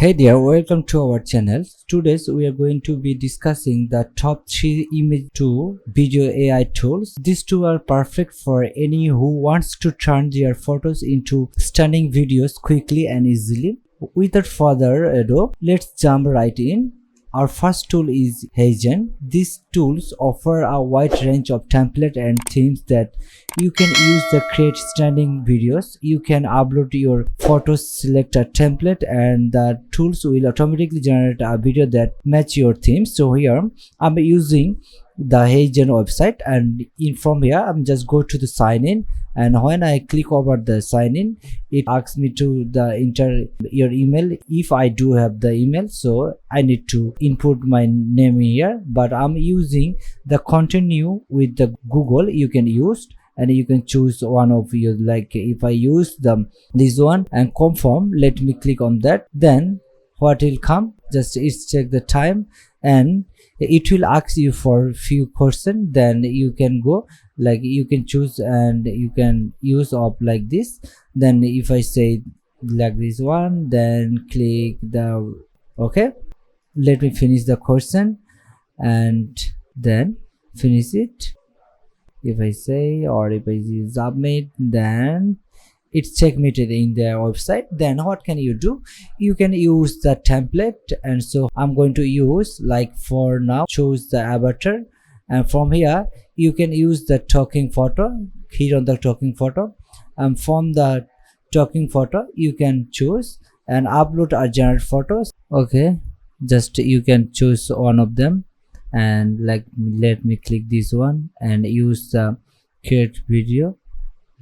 Hey there, welcome to our channel. Today we are going to be discussing the top 3 image to video AI tools. These two are perfect for any who wants to turn their photos into stunning videos quickly and easily. Without further ado, let's jump right in. Our first tool is Heijen. These tools offer a wide range of templates and themes that you can use to create stunning videos. You can upload your photos, select a template, and the tools will automatically generate a video that match your theme. So here I'm using the Heijen website, and from here I'm just go to the sign in, and when I click over the sign in, it asks me to enter your email if I do have the email. So I need to input my name here, but I'm using the continue with the Google. You can use, and you can choose one of your, like if I use this one and confirm, let me click on that. Then what will come, just is check the time, and it will ask you for few questions. Then you can go, like you can choose and you can use up like this. Then if I say like this one, then click the okay, let me finish the question and then finish it. If I say, or if I submit, then it's checkmated in their website. Then what can you do? You can use the template, and so I'm going to use, like for now, choose the avatar, and from here you can use the talking photo. Here on the talking photo, and from the talking photo you can choose and upload or generate photos. Okay, just you can choose one of them, and like let me click this one and use the create video,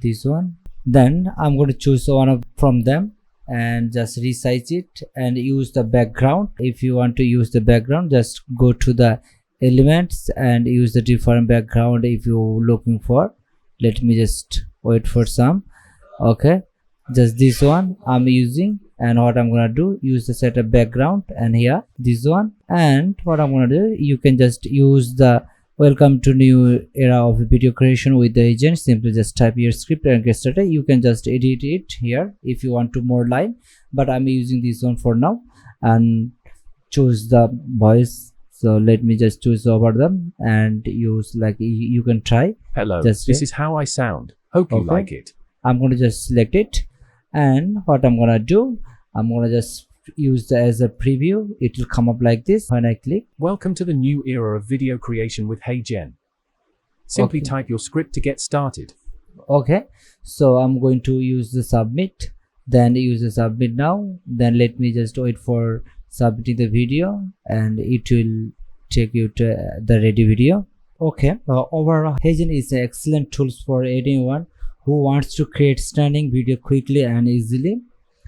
this one. Then I'm going to choose one of from them and just resize it and use the background. If you want to use the background, just go to the elements and use the different background if you're looking for. Let me just wait for some. Okay, just this one I'm using, and what I'm gonna do, use the setup background, and here this one. And what I'm gonna do, you can just use the welcome to new era of video creation with the agent. Simply just type your script and get started. You can just edit it here if you want to more line, but I'm using this one for now, and choose the voice. So let me just choose over them and use, like you can try. Hello, just this is how I sound. Hope you like it. I'm going to just select it, and what I'm gonna do, I'm gonna just use the as a preview. It will come up like this when I click. Welcome to the new era of video creation with Heijen. Simply type your script to get started. Okay, so I'm going to use the submit, then use the submit now. Then let me just wait for submitting the video, and it will take you to the ready video. Okay, overall Heijen is an excellent tool for anyone who wants to create stunning video quickly and easily.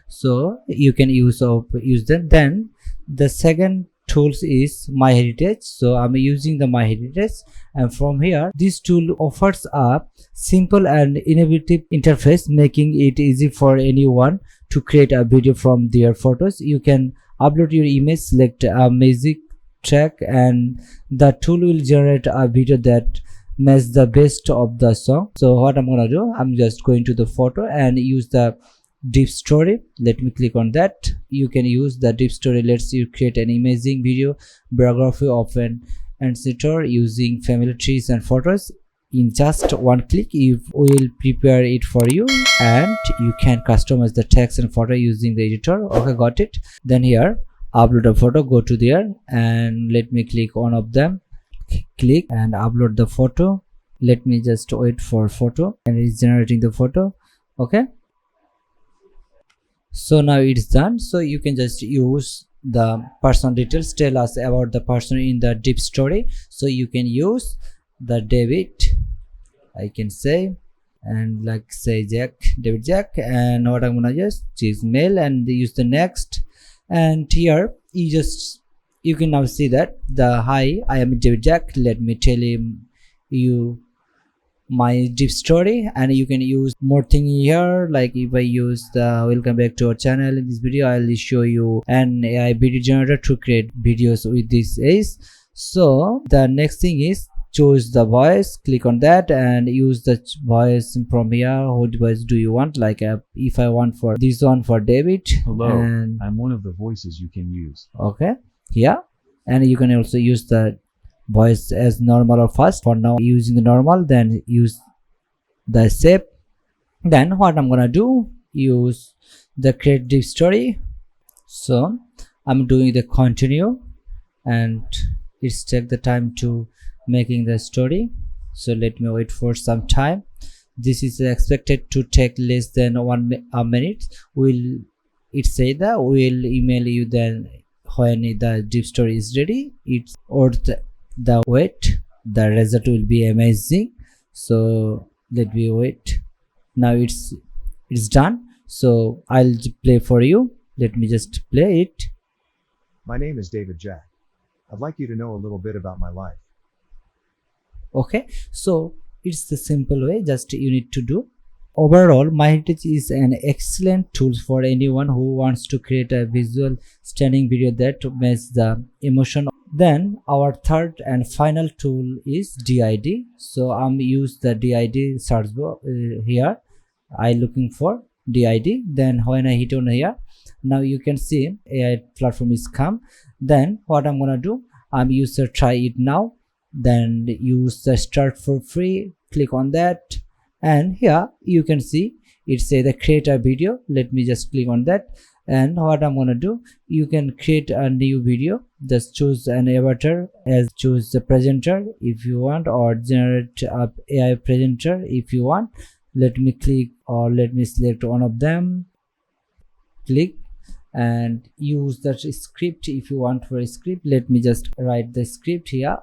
So you can use them. Then the second tools is MyHeritage. So I'm using the MyHeritage, and from here this tool offers a simple and innovative interface, making it easy for anyone to create a video from their photos. You can upload your image, select a music track, and the tool will generate a video that matches the best of the song. So what I'm gonna do, I'm just going to the photo and use the deep story. Let me click on that. You can use the deep story, lets you create an amazing video biography of an ancestor using family trees and photos. In just one click, it will prepare it for you, and you can customize the text and photo using the editor. Okay, got it. Then here upload a photo, go to there, and let me click one of them, click and upload the photo. Let me just wait for photo, and it's generating the photo. Okay, so now it's done. So you can just use the person details, tell us about the person in the deep story. So you can use the David, I can say, and like say David Jack, and what I'm gonna just choose male and use the next. And here you can now see that the hi, I am David Jack, let me tell you my deep story. And you can use more thing here, like if I use the welcome back to our channel. In this video I'll show you an AI video generator to create videos with this ace. So the next thing is choose the voice, click on that and use the voice from here. What voice do you want? Like if I want for this one for David. Hello, and I'm one of the voices you can use. okay, yeah, and you can also use the voice as normal or fast. For now using the normal, then use the shape. Then what I'm gonna do, use the creative story. So I'm doing the continue, and it's take the time to making the story. So let me wait for some time. This is expected to take less than a minute. Will it say that we'll email you then when the deep story is ready? It's or the wait, the result will be amazing. So let me wait. Now it's done. So I'll play for you. Let me just play it. My name is David Jack. I'd like you to know a little bit about my life. Okay, so it's the simple way just you need to do. Overall, MyHeritage is an excellent tool for anyone who wants to create a visual stunning video that matches the emotion. Then our third and final tool is DID. So I'm use the DID search bar here. I looking for DID. Then when I hit on here, now you can see AI platform is come. Then what I'm gonna do, I'm use the try it now. Then use the start for free. Click on that, and here you can see it say the create a video. Let me just click on that, and what I'm gonna do, you can create a new video. Just choose an avatar, as choose the presenter if you want, or generate a AI presenter if you want. Let me click, or let me select one of them, click, and use that script if you want for a script. Let me just write the script here,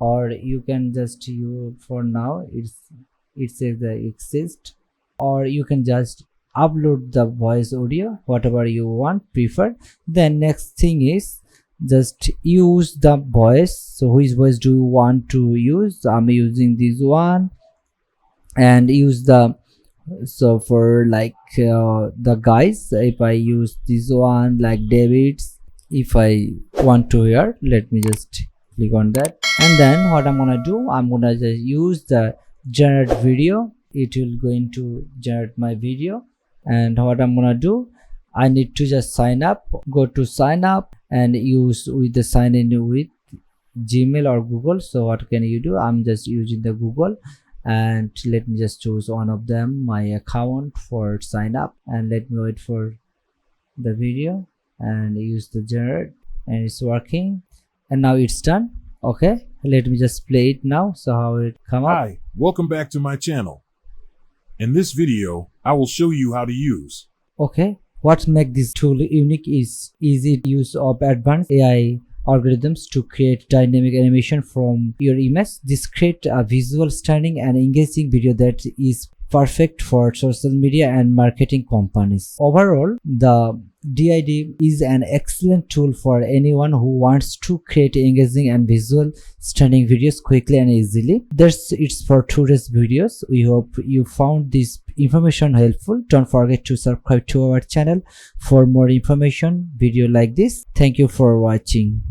or you can just use for now it says the exist, or you can just upload the voice audio, whatever you want prefer. Then next thing is just use the voice. So which voice do you want to use? I'm using this one, and use the, so for like the guys, if I use this one like David's, if I want to hear, let me just click on that. And then what I'm gonna do, I'm gonna just use the generate video. It will going to generate my video. And what I'm gonna do, I need to just sign up. Go to sign up and use with the sign in with Gmail or Google. So what can you do, I'm just using the Google, and let me just choose one of them, my account, for sign up. And let me wait for the video and use the generate, and it's working, and now it's done. Okay, let me just play it now. So how it come up. Hi, welcome back to my channel. In this video, I will show you how to use. Okay, what makes this tool unique is easy use of advanced AI algorithms to create dynamic animation from your image. This creates a visual stunning and engaging video that is perfect for social media and marketing companies. Overall, the DID is an excellent tool for anyone who wants to create engaging and visual stunning videos quickly and easily. That's it for today's videos. We hope you found this information helpful. Don't forget to subscribe to our channel for more information video like this. Thank you for watching.